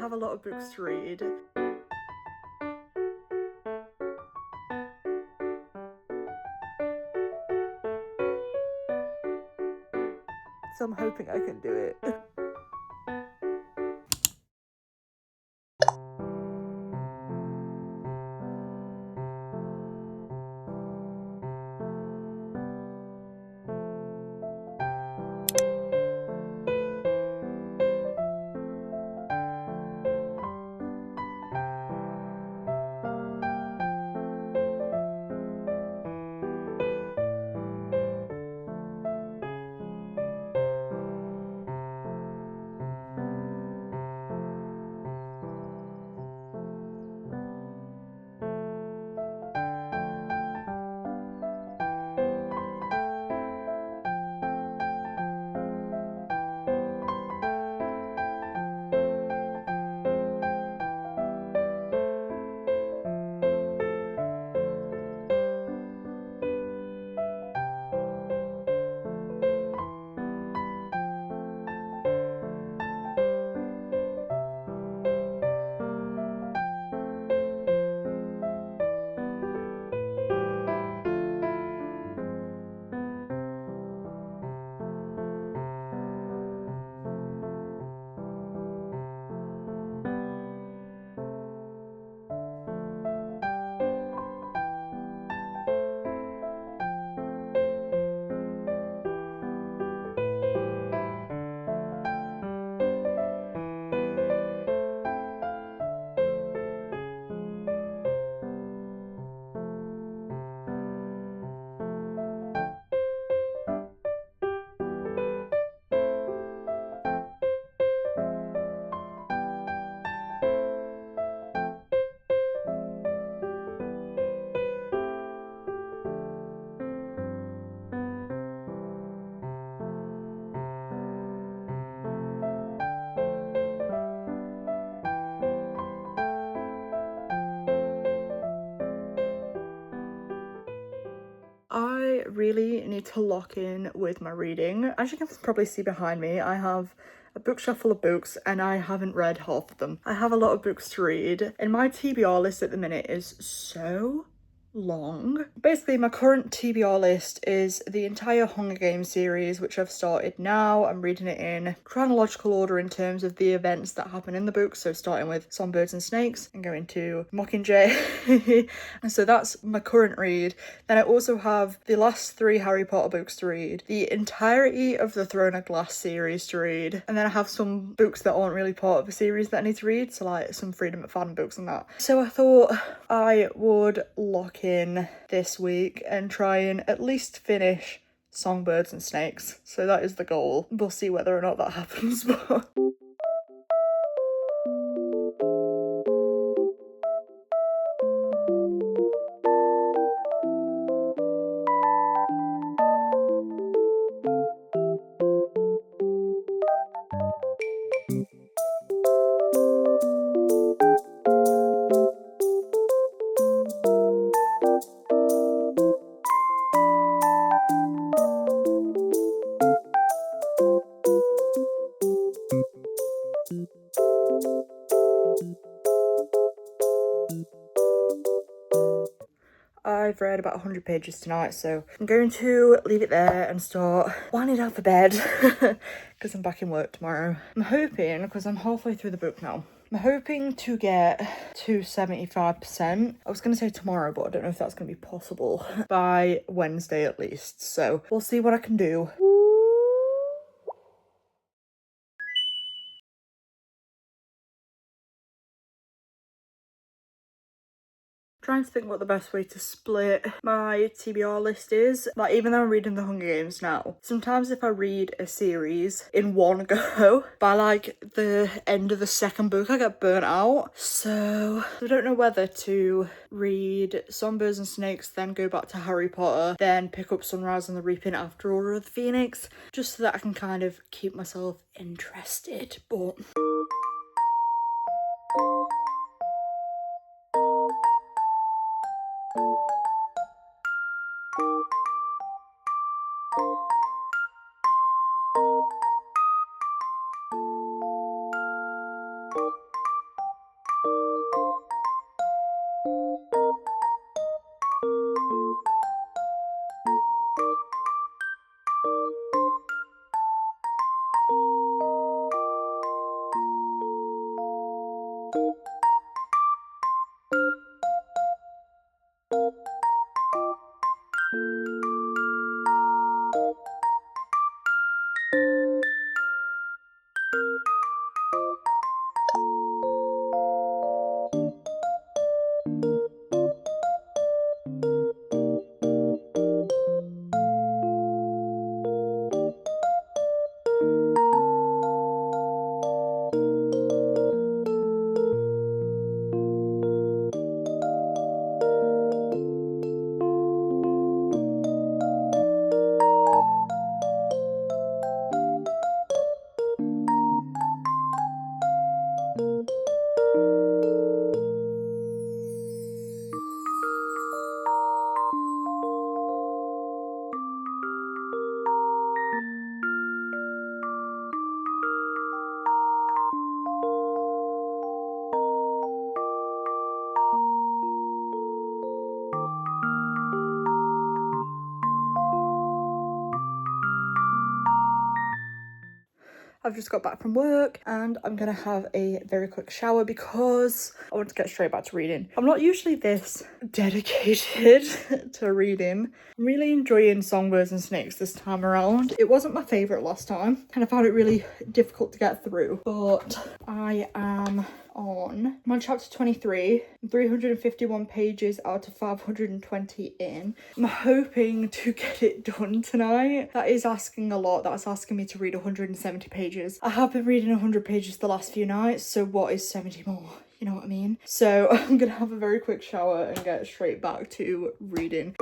have a lot of books to read. So I'm hoping I can do it. I really need to lock in with my reading. As you can probably see behind me, I have a bookshelf full of books and I haven't read half of them. I have a lot of books to read and my TBR list at the minute is so long. Basically, my current TBR list is the entire Hunger Games series, which I've started now. I'm reading it in chronological order in terms of the events that happen in the book, so starting with Songbirds and Snakes and going to Mockingjay. And so that's my current read. Then I also have the last 3 Harry Potter books to read, the entirety of the Throne of Glass series to read, and then I have some books that aren't really part of the series that I need to read, so like some Freedom McFadden books and that. So I thought I would lock in this week and try and at least finish Songbirds and Snakes. So that is the goal. We'll see whether or not that happens, but I've read about 100 pages tonight, so I'm going to leave it there and start winding down for bed because I'm back in work tomorrow. I'm hoping, because I'm halfway through the book now, I'm hoping to get to 75%. I was going to say tomorrow, but I don't know if that's going to be possible by Wednesday at least. So we'll see what I can do. Trying to think what the best way to split my TBR list is. Like, even though I'm reading The Hunger Games now, sometimes if I read a series in one go, by like the end of the second book, I get burnt out. So I don't know whether to read Songbirds and Snakes, then go back to Harry Potter, then pick up Sunrise and the Reaping after Order of the Phoenix, just so that I can kind of keep myself interested. But I've just got back from work and I'm gonna have a very quick shower because I want to get straight back to reading. I'm not usually this dedicated to reading. I'm really enjoying Songbirds and Snakes this time around. It wasn't my favourite last time and I found it really difficult to get through, but I am on chapter 23, 351 pages out of 520 in. I'm hoping to get it done tonight. That is asking a lot. That's asking me to read 170 pages. I have been reading 100 pages the last few nights, so what is 70 more? You know what I mean? So I'm gonna have a very quick shower and get straight back to reading.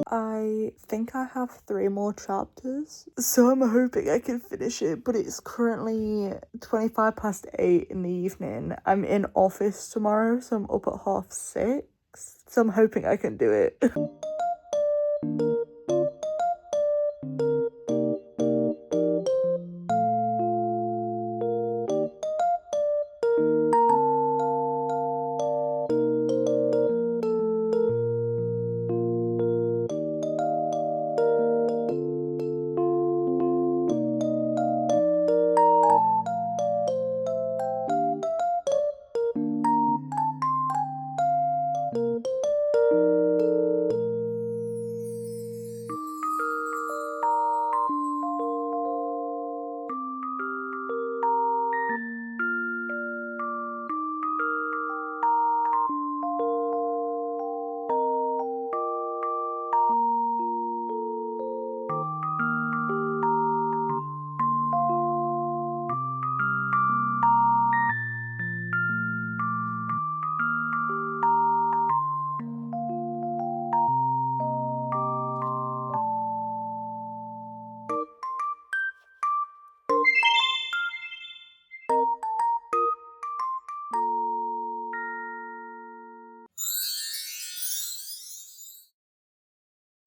I think I have 3 more chapters, so I'm hoping I can finish it, but it's currently 25 past 8 in the evening. I'm in office tomorrow, so I'm up at 6:30, so I'm hoping I can do it.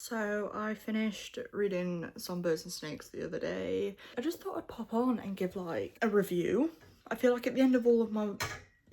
So I finished reading Songbirds and Snakes the other day. I just thought I'd pop on and give like a review. I feel like at the end of all of my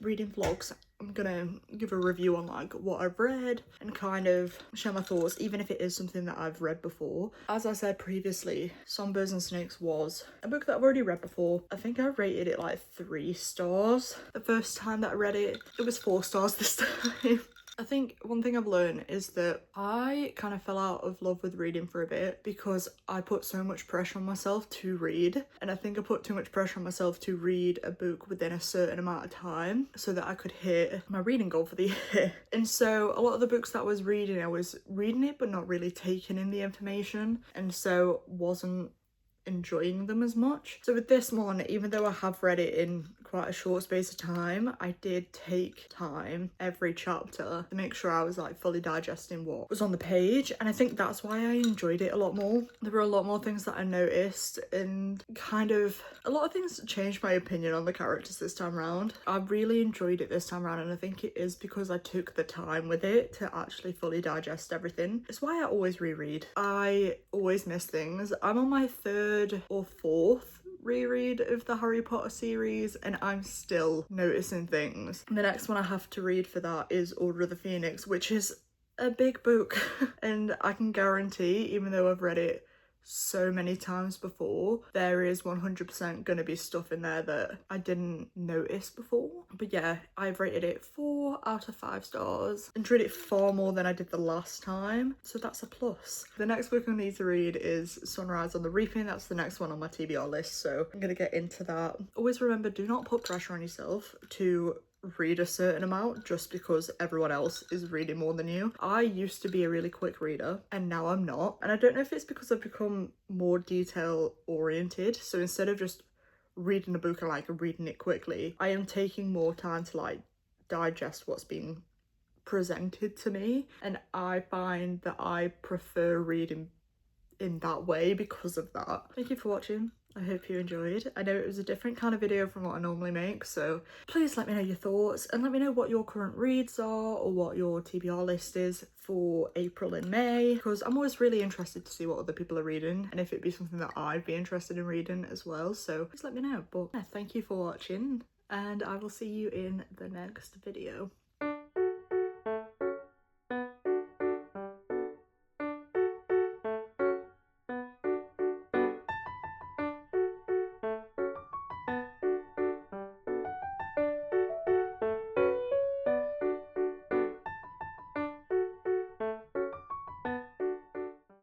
reading vlogs, I'm gonna give a review on like what I've read and kind of share my thoughts, even if it is something that I've read before. As I said previously, Songbirds and Snakes was a book that I've already read before. I think I rated it like 3 stars the first time that I read it. It was 4 stars this time. I think one thing I've learned is that I kind of fell out of love with reading for a bit because I put so much pressure on myself to read, and I think I put too much pressure on myself to read a book within a certain amount of time so that I could hit my reading goal for the year. And so a lot of the books that I was reading it but not really taking in the information, and so wasn't enjoying them as much. So with this one, even though I have read it in quite a short space of time, I did take time every chapter to make sure I was like fully digesting what was on the page, and I think that's why I enjoyed it a lot more. There were a lot more things that I noticed, and kind of a lot of things changed my opinion on the characters this time around. I really enjoyed it this time around, and I think it is because I took the time with it to actually fully digest everything. It's why I always reread. I always miss things. I'm on my 3rd or 4th reread of the Harry Potter series and I'm still noticing things. The next one I have to read for that is Order of the Phoenix, which is a big book and I can guarantee, even though I've read it so many times before, there is 100% gonna be stuff in there that I didn't notice before. But yeah, I've rated it 4 out of 5 stars. Enjoyed it far more than I did the last time, so that's a plus. The next book I need to read is Sunrise on the Reaping. That's the next one on my TBR list, so I'm gonna get into that. Always remember, do not put pressure on yourself to read a certain amount just because everyone else is reading more than you. I used to be a really quick reader and now I'm not. And I don't know if it's because I've become more detail oriented. So instead of just reading a book and like reading it quickly, I am taking more time to like digest what's being presented to me. And I find that I prefer reading in that way because of that. Thank you for watching. I hope you enjoyed. I know it was a different kind of video from what I normally make, so please let me know your thoughts and let me know what your current reads are or what your TBR list is for April and May, because I'm always really interested to see what other people are reading and if it'd be something that I'd be interested in reading as well, so please let me know. But yeah, thank you for watching and I will see you in the next video.